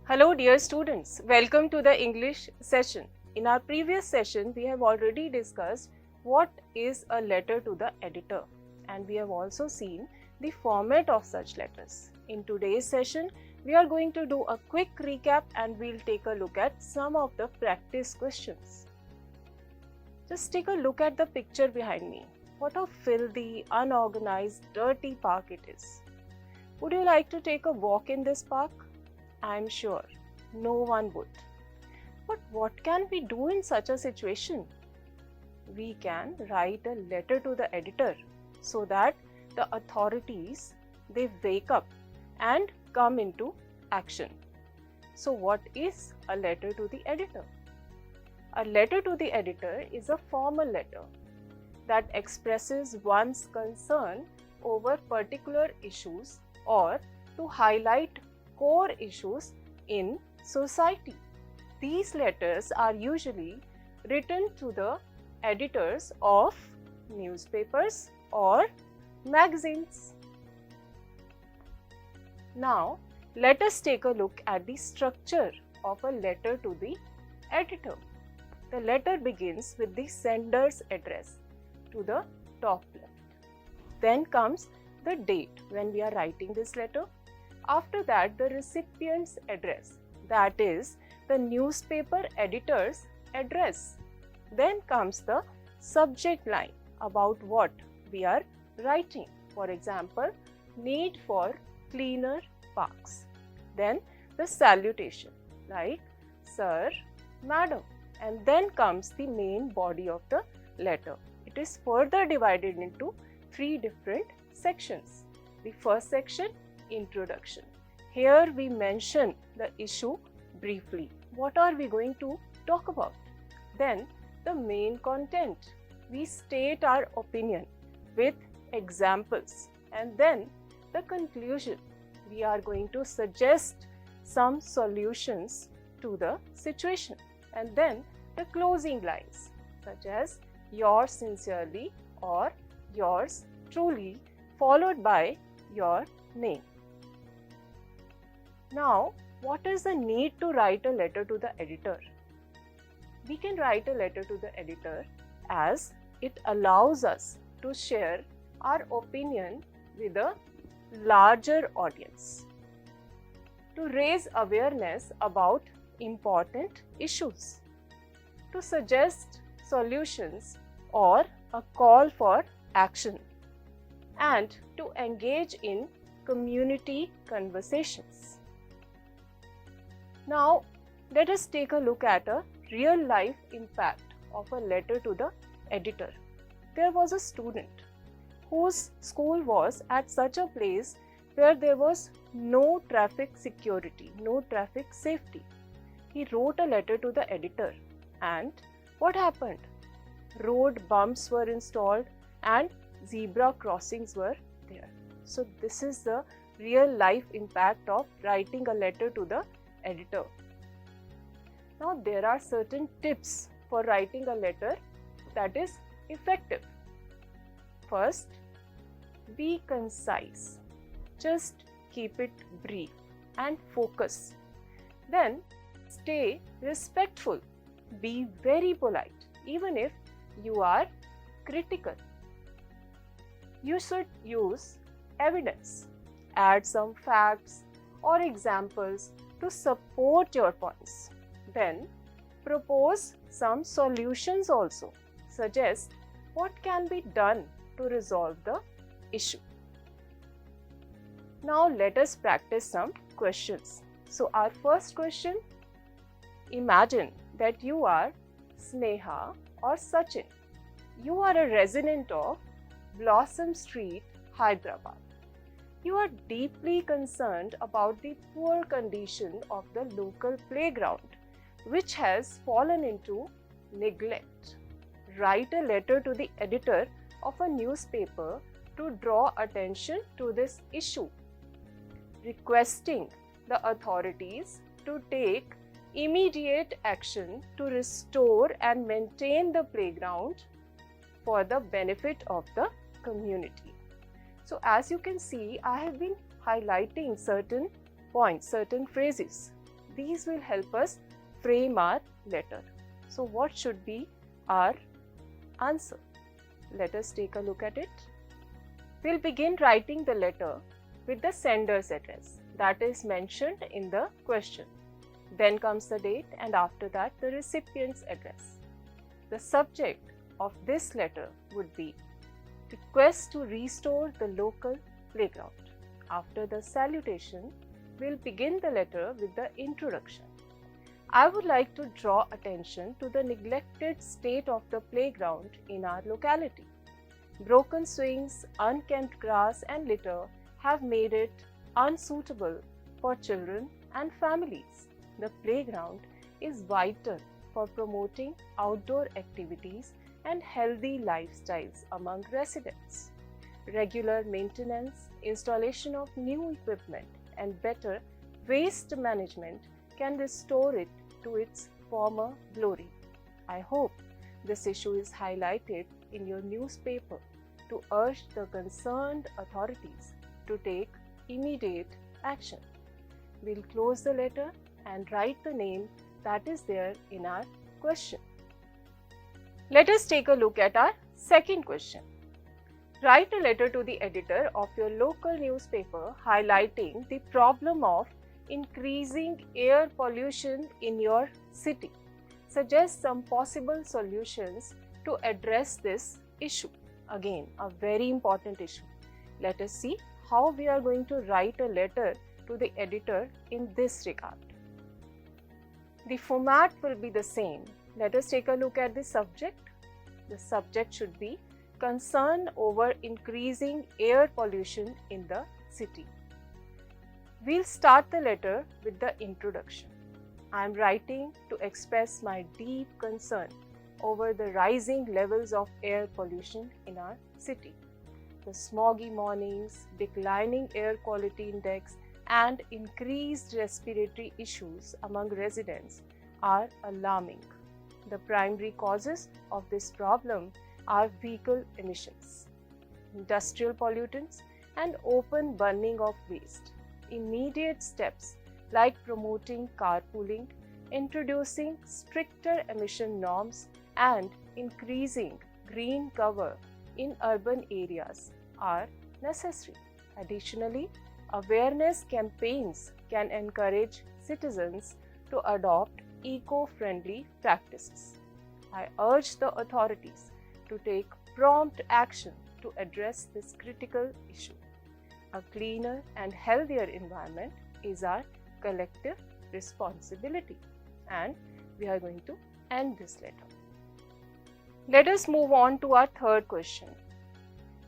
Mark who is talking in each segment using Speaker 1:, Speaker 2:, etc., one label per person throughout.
Speaker 1: Hello dear students, welcome to the English session. In our previous session, we have already discussed what is a letter to the editor, and we have also seen the format of such letters. In today's session, we are going to do a quick recap and we'll take a look at some of the practice questions. Just take a look at the picture behind me. What a filthy, unorganized, dirty park it is. Would you like to take a walk in this park? I am sure no one would. But what can we do in such a situation? We can write a letter to the editor so that the authorities, they wake up and come into action. So what is a letter to the editor? A letter to the editor is a formal letter that expresses one's concern over particular issues or to highlight core issues in society. These letters are usually written to the editors of newspapers or magazines. Now, let us take a look at the structure of a letter to the editor. The letter begins with the sender's address to the top left. Then comes the date when we are writing this letter. After that, the recipient's address, that is the newspaper editor's address. Then comes the subject line about what we are writing. For example, need for cleaner parks. Then the salutation like sir, madam. And then comes the main body of the letter. It is further divided into 3 different sections. The first section, introduction. Here we mention the issue briefly. What are we going to talk about? Then the main content. We state our opinion with examples. And then the conclusion. We are going to suggest some solutions to the situation. And then the closing lines such as yours sincerely or yours truly, followed by your name. Now, what is the need to write a letter to the editor? We can write a letter to the editor as it allows us to share our opinion with a larger audience, to raise awareness about important issues, to suggest solutions or a call for action, and to engage in community conversations. Now, let us take a look at a real-life impact of a letter to the editor. There was a student whose school was at such a place where there was no traffic security, no traffic safety. He wrote a letter to the editor, and what happened? Road bumps were installed and zebra crossings were there. So this is the real life impact of writing a letter to the editor. Now there are certain tips for writing a letter that is effective. First, be concise. Just keep it brief and focus. Then stay respectful. Be very polite even if you are critical. You should use evidence. Add some facts or examples to support your points. Then propose some solutions also. Suggest what can be done to resolve the issue. Now let us practice some questions. So our first question, imagine that you are Sneha or Sachin. You are a resident of Blossom Street, Hyderabad. You are deeply concerned about the poor condition of the local playground, which has fallen into neglect. Write a letter to the editor of a newspaper to draw attention to this issue, requesting the authorities to take immediate action to restore and maintain the playground for the benefit of the community. So as you can see, I have been highlighting certain points, certain phrases. These will help us frame our letter. So what should be our answer? Let us take a look at it. We'll begin writing the letter with the sender's address that is mentioned in the question. Then comes the date, and after that the recipient's address. The subject of this letter would be request to restore the local playground. After the salutation, we'll begin the letter with the introduction. I would like to draw attention to the neglected state of the playground in our locality. Broken swings, unkempt grass and litter have made it unsuitable for children and families. The playground is vital for promoting outdoor activities and healthy lifestyles among residents. Regular maintenance, installation of new equipment, and better waste management can restore it to its former glory. I hope this issue is highlighted in your newspaper to urge the concerned authorities to take immediate action. We'll close the letter and write the name that is there in our question. Let us take a look at our second question. Write a letter to the editor of your local newspaper highlighting the problem of increasing air pollution in your city. Suggest some possible solutions to address this issue. Again, a very important issue. Let us see how we are going to write a letter to the editor in this regard. The format will be the same. Let us take a look at the subject. The subject should be concern over increasing air pollution in the city. We'll start the letter with the introduction. I am writing to express my deep concern over the rising levels of air pollution in our city. The smoggy mornings, declining air quality index, and increased respiratory issues among residents are alarming. The primary causes of this problem are vehicle emissions, industrial pollutants, and open burning of waste. Immediate steps like promoting carpooling, introducing stricter emission norms, and increasing green cover in urban areas are necessary. Additionally, awareness campaigns can encourage citizens to adopt eco-friendly practices. I urge the authorities to take prompt action to address this critical issue. A cleaner and healthier environment is our collective responsibility. And we are going to end this letter. Let us move on to our third question.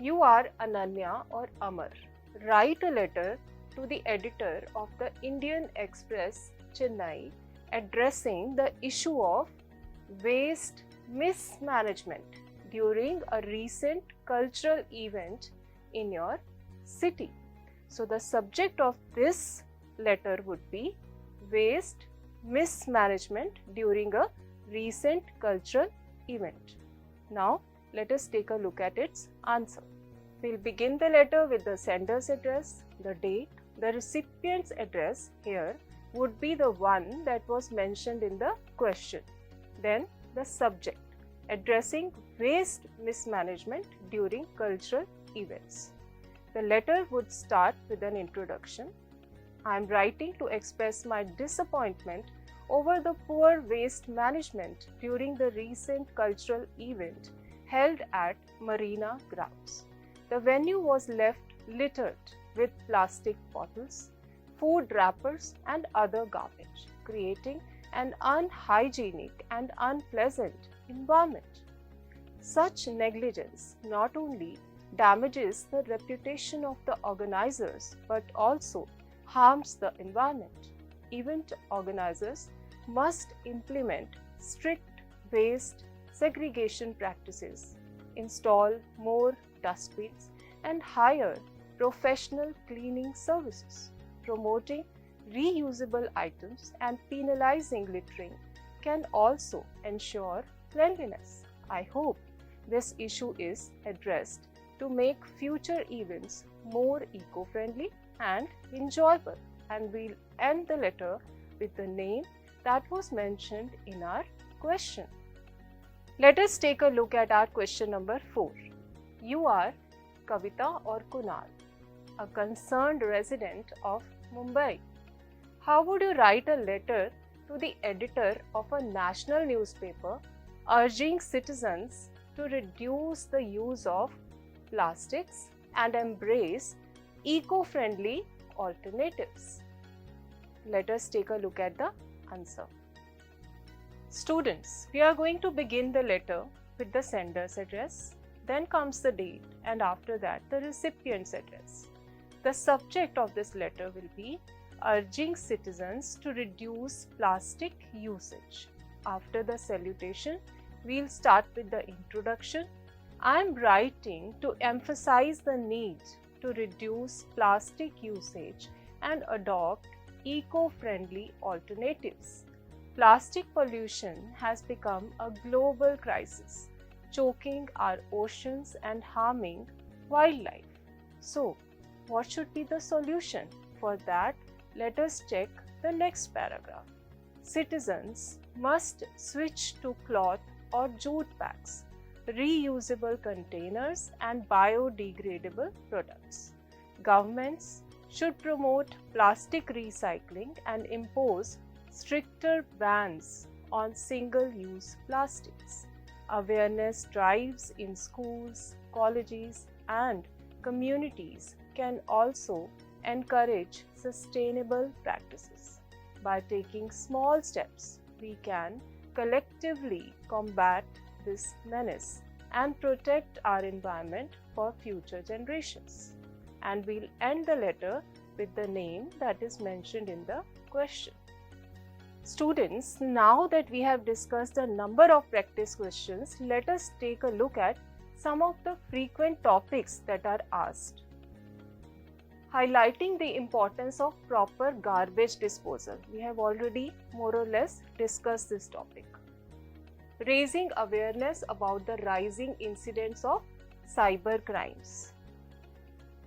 Speaker 1: You are Ananya or Amar. Write a letter to the editor of the Indian Express, Chennai, addressing the issue of waste mismanagement during a recent cultural event in your city. So the subject of this letter would be waste mismanagement during a recent cultural event. Now let us take a look at its answer. We'll begin the letter with the sender's address, the date. The recipient's address here would be the one that was mentioned in the question. Then the subject, addressing waste mismanagement during cultural events. The letter would start with an introduction. I am writing to express my disappointment over the poor waste management during the recent cultural event held at Marina grounds. The venue was left littered with plastic bottles, food wrappers, and other garbage, creating an unhygienic and unpleasant environment. Such negligence not only damages the reputation of the organizers but also harms the environment. Event organizers must implement strict waste segregation practices, install more dustbins, and hire professional cleaning services. Promoting reusable items and penalizing littering can also ensure cleanliness. I hope this issue is addressed to make future events more eco-friendly and enjoyable. And we'll end the letter with the name that was mentioned in our question. Let us take a look at our question number 4. You are Kavita or Kunal, a concerned resident of Mumbai. How would you write a letter to the editor of a national newspaper urging citizens to reduce the use of plastics and embrace eco-friendly alternatives? Let us take a look at the answer. Students, we are going to begin the letter with the sender's address, then comes the date, and after that the recipient's address. The subject of this letter will be urging citizens to reduce plastic usage. After the salutation, we'll start with the introduction. I am writing to emphasize the need to reduce plastic usage and adopt eco-friendly alternatives. Plastic pollution has become a global crisis, choking our oceans and harming wildlife. So, what should be the solution? For that, let us check the next paragraph. Citizens must switch to cloth or jute bags, reusable containers and biodegradable products. Governments should promote plastic recycling and impose stricter bans on single-use plastics. Awareness drives in schools, colleges, and communities can also encourage sustainable practices. By taking small steps, we can collectively combat this menace and protect our environment for future generations. And we'll end the letter with the name that is mentioned in the question. Students, now that we have discussed a number of practice questions, let us take a look at some of the frequent topics that are asked. Highlighting the importance of proper garbage disposal. We have already more or less discussed this topic. Raising awareness about the rising incidents of cyber crimes.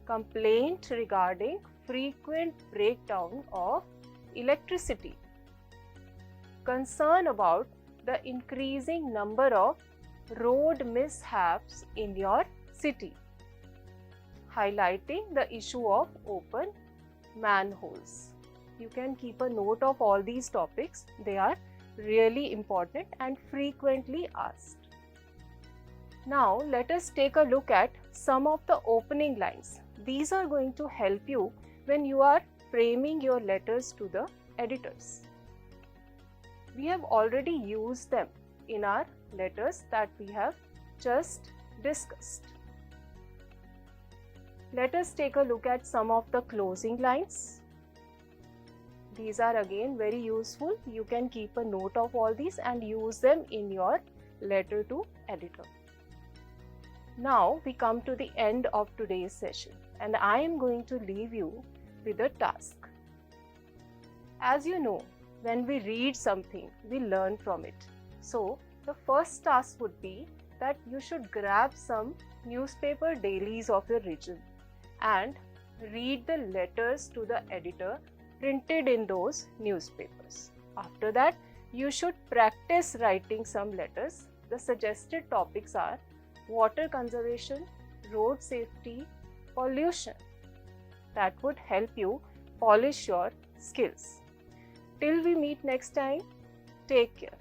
Speaker 1: Complaint regarding frequent breakdown of electricity. Concern about the increasing number of road mishaps in your city. Highlighting the issue of open manholes. You can keep a note of all these topics. They are really important and frequently asked. Now let us take a look at some of the opening lines. These are going to help you when you are framing your letters to the editors. We have already used them in our letters that we have just discussed. Let us take a look at some of the closing lines. These are again very useful. You can keep a note of all these and use them in your letter to editor. Now we come to the end of today's session and I am going to leave you with a task. As you know, when we read something, we learn from it. So the first task would be that you should grab some newspaper dailies of your region and read the letters to the editor printed in those newspapers. After that, you should practice writing some letters. The suggested topics are water conservation, road safety, pollution. That would help you polish your skills. Till we meet next time, take care.